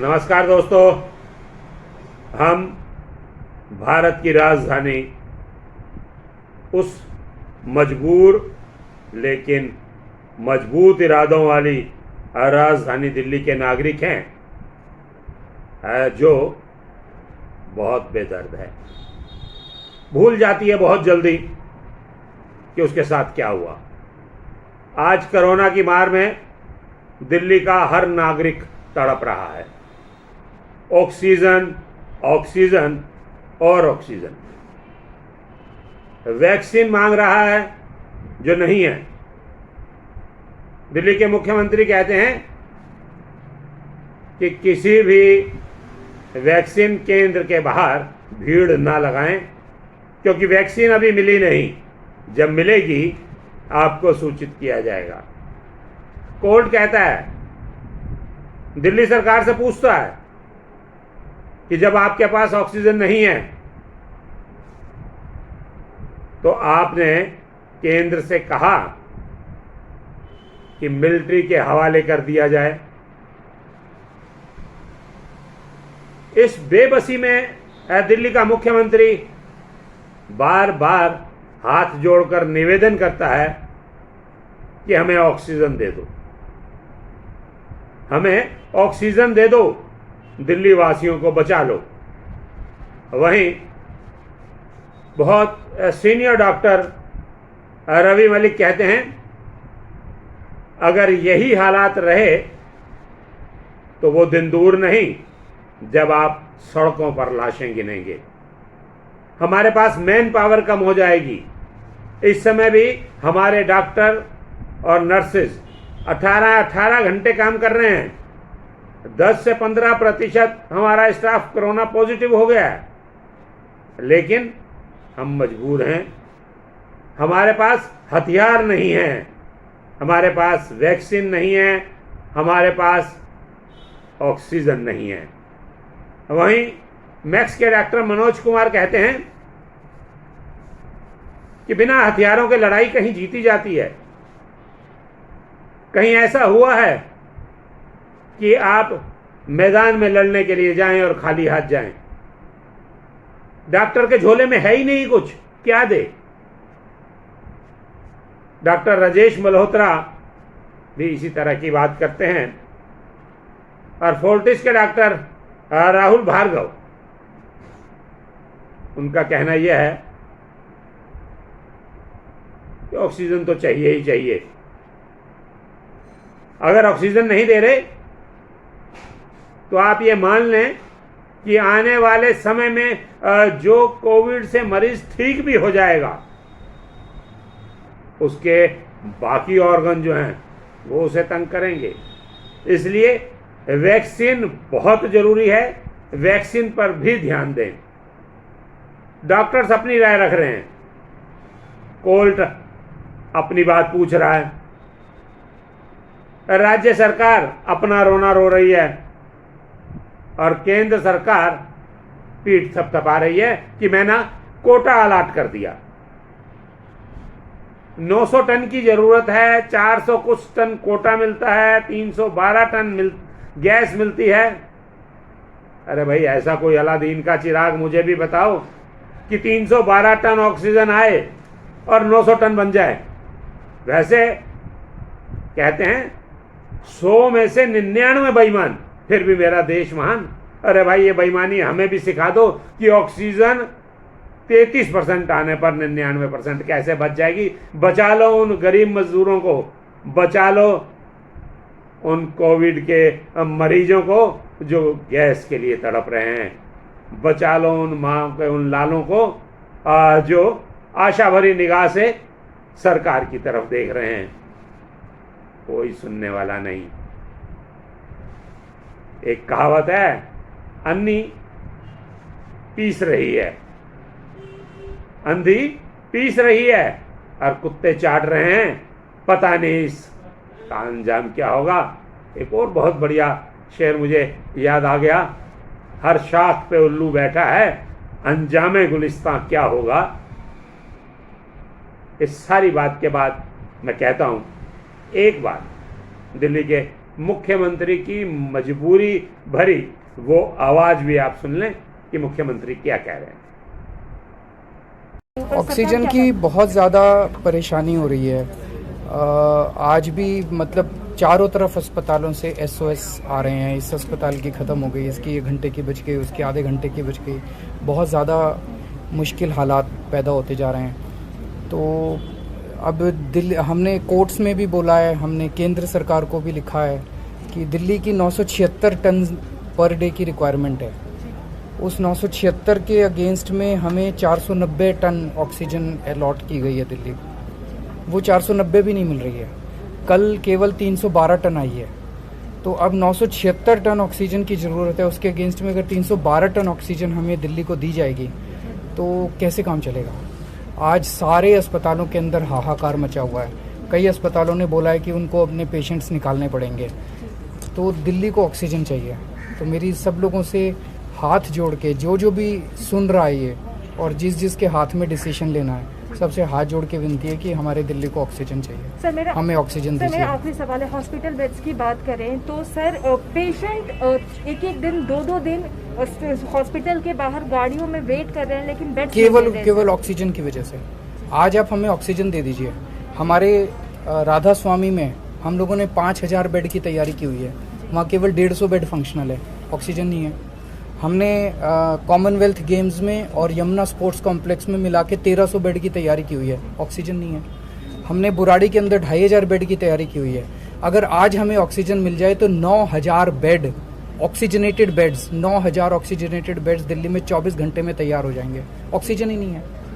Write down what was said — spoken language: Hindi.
नमस्कार दोस्तों, हम भारत की राजधानी उस मजबूर लेकिन मजबूत इरादों वाली राजधानी दिल्ली के नागरिक हैं जो बहुत बेदर्द है। भूल जाती है बहुत जल्दी कि उसके साथ क्या हुआ। आज कोरोना की मार में दिल्ली का हर नागरिक तड़प रहा है। ऑक्सीजन, ऑक्सीजन और ऑक्सीजन। वैक्सीन मांग रहा है जो नहीं है। दिल्ली के मुख्यमंत्री कहते हैं कि किसी भी वैक्सीन केंद्र के बाहर भीड़ ना लगाएं क्योंकि वैक्सीन अभी मिली नहीं। जब मिलेगी आपको सूचित किया जाएगा। कोर्ट कहता है, दिल्ली सरकार से पूछता है कि जब आपके पास ऑक्सीजन नहीं है तो आपने केंद्र से कहा कि मिलिट्री के हवाले कर दिया जाए। इस बेबसी में दिल्ली का मुख्यमंत्री बार बार हाथ जोड़कर निवेदन करता है कि हमें ऑक्सीजन दे दो, हमें ऑक्सीजन दे दो, दिल्ली वासियों को बचा लो। वहीं बहुत सीनियर डॉक्टर रवि मलिक कहते हैं, अगर यही हालात रहे तो वो दिन दूर नहीं जब आप सड़कों पर लाशें गिनेंगे। हमारे पास मैन पावर कम हो जाएगी। इस समय भी हमारे डॉक्टर और नर्सेज 18 घंटे काम कर रहे हैं। 10 से 15% हमारा स्टाफ कोरोना पॉजिटिव हो गया है, लेकिन हम मजबूर हैं। हमारे पास हथियार नहीं है, हमारे पास वैक्सीन नहीं है, हमारे पास ऑक्सीजन नहीं है। वहीं मैक्स के डॉक्टर मनोज कुमार कहते हैं कि बिना हथियारों के लड़ाई कहीं जीती जाती है। कहीं ऐसा हुआ है कि आप मैदान में लड़ने के लिए जाएं और खाली हाथ जाएं? डॉक्टर के झोले में है ही नहीं कुछ, क्या दे? डॉक्टर राजेश मल्होत्रा भी इसी तरह की बात करते हैं। और फोर्टिस के डॉक्टर राहुल भार्गव, उनका कहना यह है कि ऑक्सीजन तो चाहिए ही चाहिए। अगर ऑक्सीजन नहीं दे रहे तो आप ये मान लें कि आने वाले समय में जो कोविड से मरीज ठीक भी हो जाएगा, उसके बाकी ऑर्गन जो हैं वो उसे तंग करेंगे। इसलिए वैक्सीन बहुत जरूरी है। वैक्सीन पर भी ध्यान दें। डॉक्टर्स अपनी राय रख रहे हैं, कोर्ट अपनी बात पूछ रहा है, राज्य सरकार अपना रोना रो रही है और केंद्र सरकार पीठ थपथपा रही है कि मैंने कोटा अलाट कर दिया। 900 टन की जरूरत है, 400 कुछ टन कोटा मिलता है, 312 टन गैस मिलती है। अरे भाई, ऐसा कोई अलादीन का चिराग मुझे भी बताओ कि 312 टन ऑक्सीजन आए और 900 टन बन जाए। वैसे कहते हैं 100 में से 99 बेईमान, फिर भी मेरा देश महान। अरे भाई, ये बेईमानी हमें भी सिखा दो कि ऑक्सीजन 33% आने पर 99% कैसे बच जाएगी। बचा लो उन गरीब मजदूरों को, बचा लो उन कोविड के मरीजों को जो गैस के लिए तड़प रहे हैं, बचा लो उन माँ के उन लालों को जो आशा भरी निगाह से सरकार की तरफ देख रहे हैं। कोई सुनने वाला नहीं। एक कहावत है, अन्नी पीस रही है, अंधी पीस रही है और कुत्ते चाट रहे हैं। पता नहीं इसका अंजाम क्या होगा। एक और बहुत बढ़िया शेर मुझे याद आ गया, हर शाख पे उल्लू बैठा है, अंजामे गुलिस्तां क्या होगा। इस सारी बात के बाद मैं कहता हूं, एक बात दिल्ली के मुख्यमंत्री की मजबूरी भरी वो आवाज भी आप सुन लें कि मुख्यमंत्री क्या कह रहे हैं। ऑक्सीजन की बहुत ज़्यादा परेशानी हो रही है। आज भी मतलब चारों तरफ अस्पतालों से SOS आ रहे हैं, इस अस्पताल की ख़त्म हो गई, इसकी 1 घंटे की बच गई, उसके आधे घंटे की बच गई। बहुत ज़्यादा मुश्किल हालात पैदा होते जा रहे हैं। तो अब दिल्ली, हमने कोर्ट्स में भी बोला है, हमने केंद्र सरकार को भी लिखा है कि दिल्ली की 976 टन पर डे की रिक्वायरमेंट है। उस 976 के अगेंस्ट में हमें 490 टन ऑक्सीजन अलॉट की गई है दिल्ली को, वो 490 भी नहीं मिल रही है। कल केवल 312 टन आई है। तो अब 976 टन ऑक्सीजन की ज़रूरत है, उसके अगेंस्ट में अगर 312 टन ऑक्सीजन हमें दिल्ली को दी जाएगी तो कैसे काम चलेगा। आज सारे अस्पतालों के अंदर हाहाकार मचा हुआ है। कई अस्पतालों ने बोला है कि उनको अपने पेशेंट्स निकालने पड़ेंगे। तो दिल्ली को ऑक्सीजन चाहिए। तो मेरी सब लोगों से हाथ जोड़ के, जो भी सुन रहा है ये और जिसके हाथ में डिसीजन लेना है, सबसे हाथ जोड़ के विनती है कि हमारे दिल्ली को ऑक्सीजन चाहिए। सर हमें ऑक्सीजन दीजिए। मेरा आखिरी सवाल है, हॉस्पिटल बेड्स की बात करें तो सर पेशेंट एक दिन 2 दिन हॉस्पिटल के बाहर गाड़ियों में वेट कर रहे हैं, लेकिन बेड केवल ऑक्सीजन की वजह से। आज आप हमें ऑक्सीजन दे दीजिए। हमारे राधा स्वामी में हम लोगों ने 5000 बेड की तैयारी की हुई है, वहाँ केवल 150 बेड फंक्शनल है, ऑक्सीजन नहीं है। हमने कॉमनवेल्थ गेम्स में और यमुना स्पोर्ट्स कॉम्प्लेक्स में मिला के 1300 बेड की तैयारी की हुई है, ऑक्सीजन नहीं है। हमने बुराड़ी के अंदर 2500 बेड की तैयारी की हुई है। अगर आज हमें ऑक्सीजन मिल जाए तो 9000 bed oxygenated beds 9000 oxygenated beds Delhi में 24 घंटे में तैयार हो जाएंगे। ऑक्सीजन ही नहीं है।